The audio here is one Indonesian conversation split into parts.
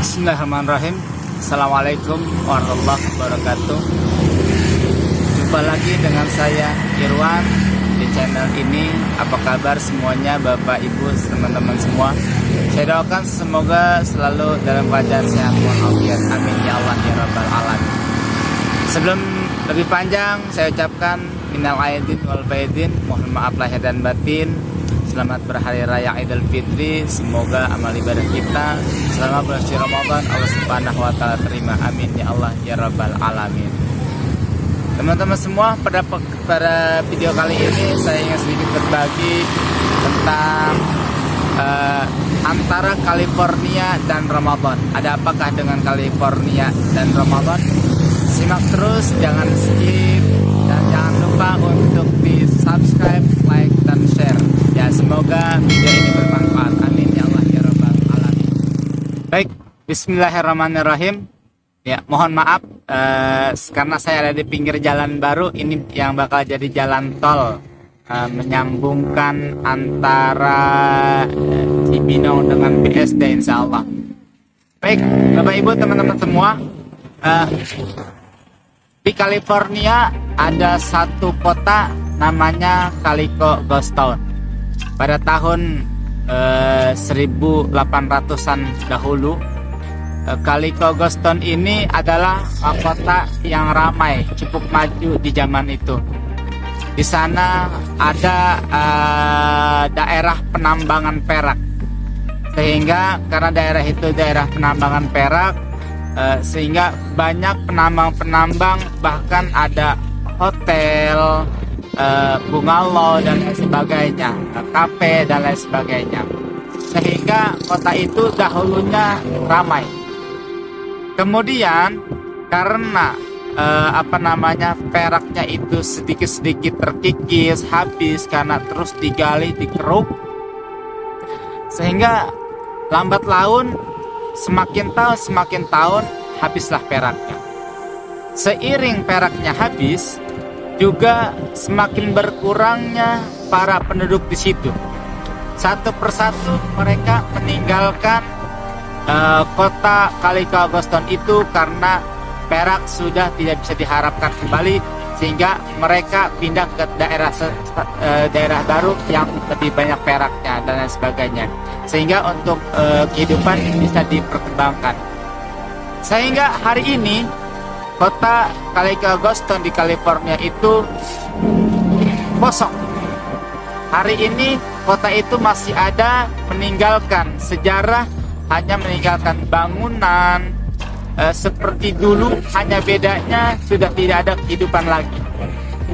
Bismillahirrahmanirrahim. Assalamualaikum warahmatullahi wabarakatuh. Jumpa lagi dengan saya Irwan di channel ini. Apa kabar semuanya, Bapak Ibu, teman-teman semua? Saya doakan semoga selalu dalam keadaan sehat walafiat. Amin ya Allah ya Rabbal alamin. Sebelum lebih panjang, saya ucapkan minal aidin wal faizin, mohon maaf lahir dan batin. Selamat berhari raya Idul Fitri. Semoga amal ibadah kita selama bulan suci Ramadan Allah Subhanahu wa taala terima. Amin ya Allah ya Rabbal alamin. Teman-teman semua, pada video kali ini saya ingin sedikit berbagi tentang antara California dan Ramadan. Ada apakah dengan California dan Ramadan? Simak terus, jangan skip, dan jangan lupa untuk di subscribe, like, dan share. Ya, semoga video ini bermanfaat. Amin ya Allah ya Rabbal alamin. Baik, bismillahirrahmanirrahim. Ya, mohon maaf karena saya ada di pinggir jalan baru. Ini yang bakal jadi jalan tol menyambungkan antara Cibinong dengan BSD insya Allah. Baik, Bapak Ibu, teman-teman semua, di California ada satu kota namanya Calico Ghost Town. Pada tahun 1800-an dahulu, Calico Ghost Town ini adalah kota yang ramai, cukup maju di zaman itu. Di sana ada daerah penambangan perak, sehingga karena daerah itu daerah penambangan perak, sehingga banyak penambang-penambang, bahkan ada hotel, bungalow dan lain sebagainya, kafe dan lain sebagainya, sehingga kota itu dahulunya ramai. Kemudian karena peraknya itu sedikit-sedikit terkikis, habis karena terus digali, dikeruk, sehingga lambat laun semakin tahun habislah peraknya. Seiring peraknya habis, juga semakin berkurangnya para penduduk di situ. Satu persatu mereka meninggalkan kota Calico Ghost Town itu karena perak sudah tidak bisa diharapkan kembali, sehingga mereka pindah ke daerah baru yang lebih banyak peraknya dan lain sebagainya, sehingga untuk kehidupan bisa diperkembangkan. Sehingga hari ini kota Calico Ghost Town di California itu kosong. Hari ini kota itu masih ada, meninggalkan sejarah, hanya meninggalkan bangunan seperti dulu, hanya bedanya sudah tidak ada kehidupan lagi.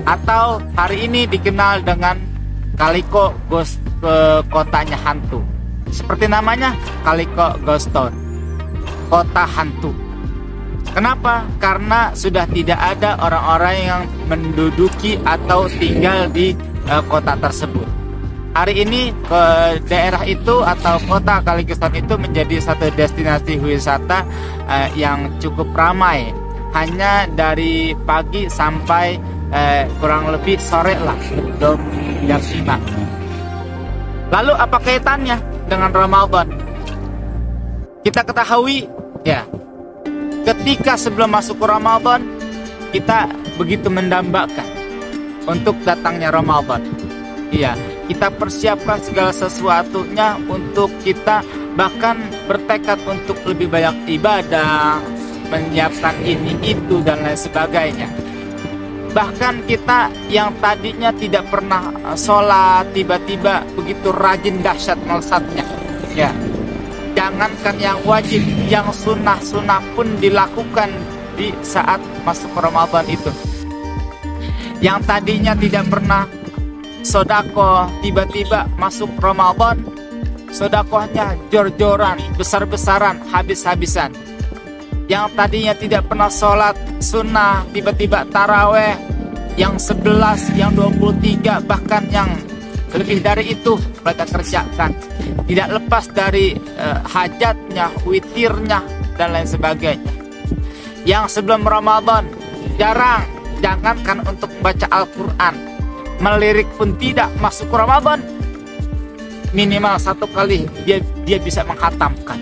Atau hari ini dikenal dengan Calico Ghost, kotanya hantu. Seperti namanya, Calico Ghost Town, kota hantu. Kenapa? Karena sudah tidak ada orang-orang yang menduduki atau tinggal di kota tersebut. Hari ini daerah itu atau kota Calico Ghost Town itu menjadi satu destinasi wisata yang cukup ramai. Hanya dari pagi sampai kurang lebih sore lah, jam 5. Lalu apa kaitannya dengan Ramadan? Kita ketahui ya, ketika sebelum masuk ke Ramadan, kita begitu mendambakan untuk datangnya Ramadan. Iya, kita persiapkan segala sesuatunya untuk kita bahkan bertekad untuk lebih banyak ibadah, menyiapkan ini, itu, dan lain sebagainya. Bahkan kita yang tadinya tidak pernah sholat, tiba-tiba begitu rajin dahsyat melesatnya. Ya, jangankan yang wajib, yang sunnah-sunnah pun dilakukan di saat masuk Ramadan itu. Yang tadinya tidak pernah sodako, tiba-tiba masuk Ramadan, sodakohnya jor-joran, besar-besaran, habis-habisan. Yang tadinya tidak pernah sholat sunnah, tiba-tiba taraweh, yang 11, yang 23, bahkan yang lebih dari itu mereka kerjakan. Tidak lepas dari hajatnya, witirnya, dan lain sebagainya. Yang sebelum Ramadan jarang, jangankan untuk baca Al-Quran, melirik pun tidak. Masuk Ramadan minimal 1 kali dia bisa menghatamkan.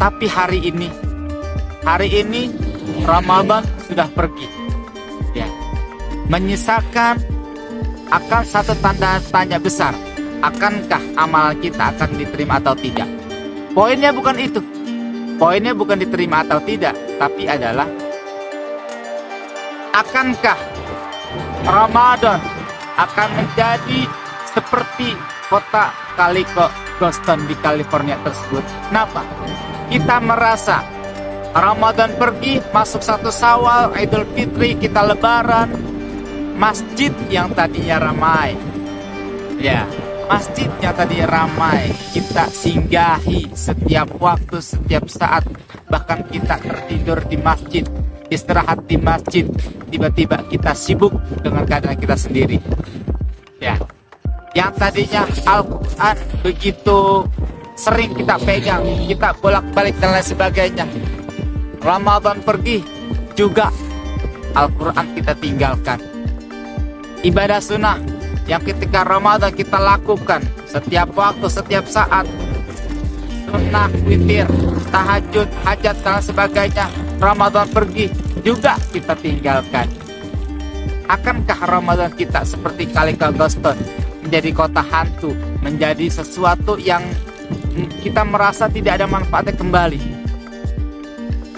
Tapi hari ini Ramadan sudah pergi. Ya. Menyisakan akan satu tanda tanya besar. Akankah amalan kita akan diterima atau tidak? Poinnya bukan itu. Poinnya bukan diterima atau tidak, tapi adalah akankah Ramadan akan menjadi seperti kota Galveston di California tersebut. Kenapa? Kita merasa Ramadan pergi, masuk 1 Syawal, Idul Fitri, kita lebaran, masjid yang tadinya ramai, ya, masjid yang tadinya ramai, kita singgahi setiap waktu, setiap saat, bahkan kita tertidur di masjid, istirahat di masjid, tiba-tiba kita sibuk dengan keadaan kita sendiri. Ya, yang tadinya Al-Quran begitu sering kita pegang, kita bolak-balik dan lain sebagainya, Ramadan pergi juga Al-Quran kita tinggalkan. Ibadah sunnah yang ketika Ramadan kita lakukan setiap waktu, setiap saat, sunnah, witir, tahajud, hajat dan sebagainya, Ramadan pergi juga kita tinggalkan. Akankah Ramadan kita seperti Galveston, menjadi kota hantu, menjadi sesuatu yang kita merasa tidak ada manfaatnya kembali?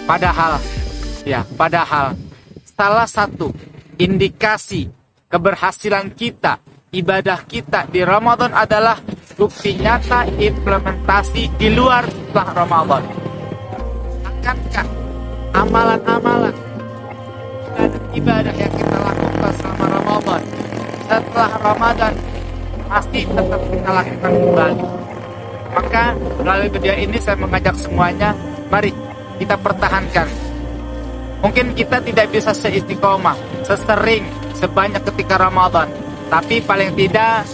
Padahal salah satu indikasi keberhasilan kita, ibadah kita di Ramadan adalah bukti nyata implementasi di luar setelah Ramadan. Akankah amalan-amalan ibadah yang kita lakukan selama Ramadan, setelah Ramadan pasti tetap kita lakukan kembali? Maka melalui video ini saya mengajak semuanya, mari kita pertahankan. Mungkin kita tidak bisa seistiqomah, sesering, sebanyak ketika Ramadan, tapi paling tidak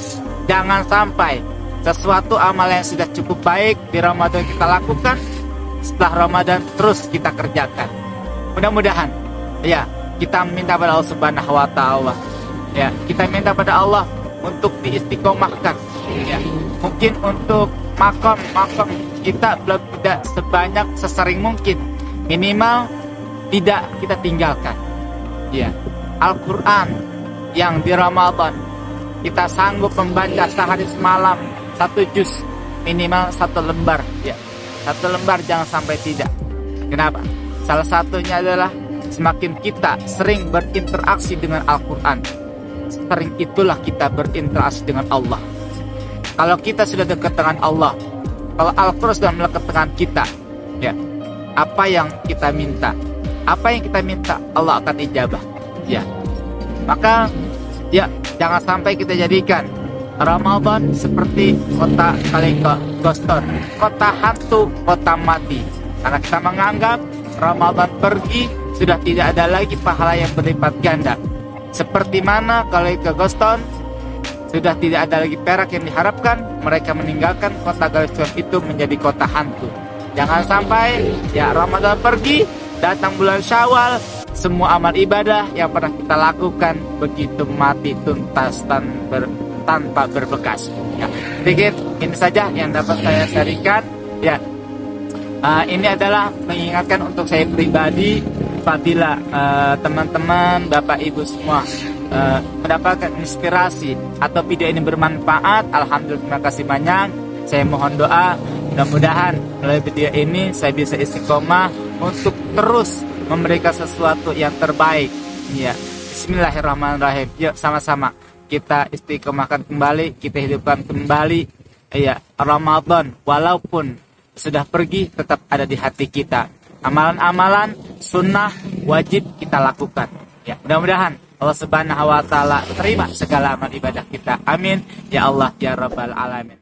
jangan sampai sesuatu amal yang sudah cukup baik di Ramadan kita lakukan, setelah Ramadan terus kita kerjakan. Mudah-mudahan ya kita minta pada Allah Subhanahu wa taala, ya kita minta pada Allah untuk diistiqomahkan, ya mungkin untuk makom kita belum tidak sebanyak sesering mungkin, minimal tidak kita tinggalkan. Ya, Al-Quran yang di Ramadan kita sanggup membaca sehari semalam 1 juz, minimal 1 lembar. Ya, 1 lembar jangan sampai tidak. Kenapa? Salah satunya adalah semakin kita sering berinteraksi dengan Al-Quran, sering itulah kita berinteraksi dengan Allah. Kalau kita sudah dekat dengan Allah, kalau Al-Quran sudah melekat dengan kita, ya, apa yang kita minta, Allah akan ijabah. Ya, maka ya jangan sampai kita jadikan Ramadan seperti kota Galveston, kota hantu, kota mati. Karena kita menganggap Ramadan pergi sudah tidak ada lagi pahala yang berlipat ganda. Seperti mana kalau Galveston sudah tidak ada lagi perak yang diharapkan, mereka meninggalkan kota Galveston itu menjadi kota hantu. Jangan sampai ya Ramadan pergi, datang bulan Syawal, semua amal ibadah yang pernah kita lakukan begitu mati tuntas tanpa berbekas. Ya, sedikit ini saja yang dapat saya sharingkan. Ya, ini adalah mengingatkan untuk saya pribadi, apabila teman-teman, bapak ibu semua mendapatkan inspirasi atau video ini bermanfaat, alhamdulillah, terima kasih banyak. Saya mohon doa, mudah-mudahan melalui video ini saya bisa istiqomah untuk terus memberikan sesuatu yang terbaik. Ya, bismillahirrahmanirrahim. Yuk sama-sama kita istiqomahkan kembali, kita hidupkan kembali ya Ramadan, walaupun sudah pergi tetap ada di hati kita. Amalan-amalan sunnah wajib kita lakukan. Ya, mudah-mudahan Allah Subhanahu wa taala terima segala amal ibadah kita. Amin ya Allah ya rabbal alamin.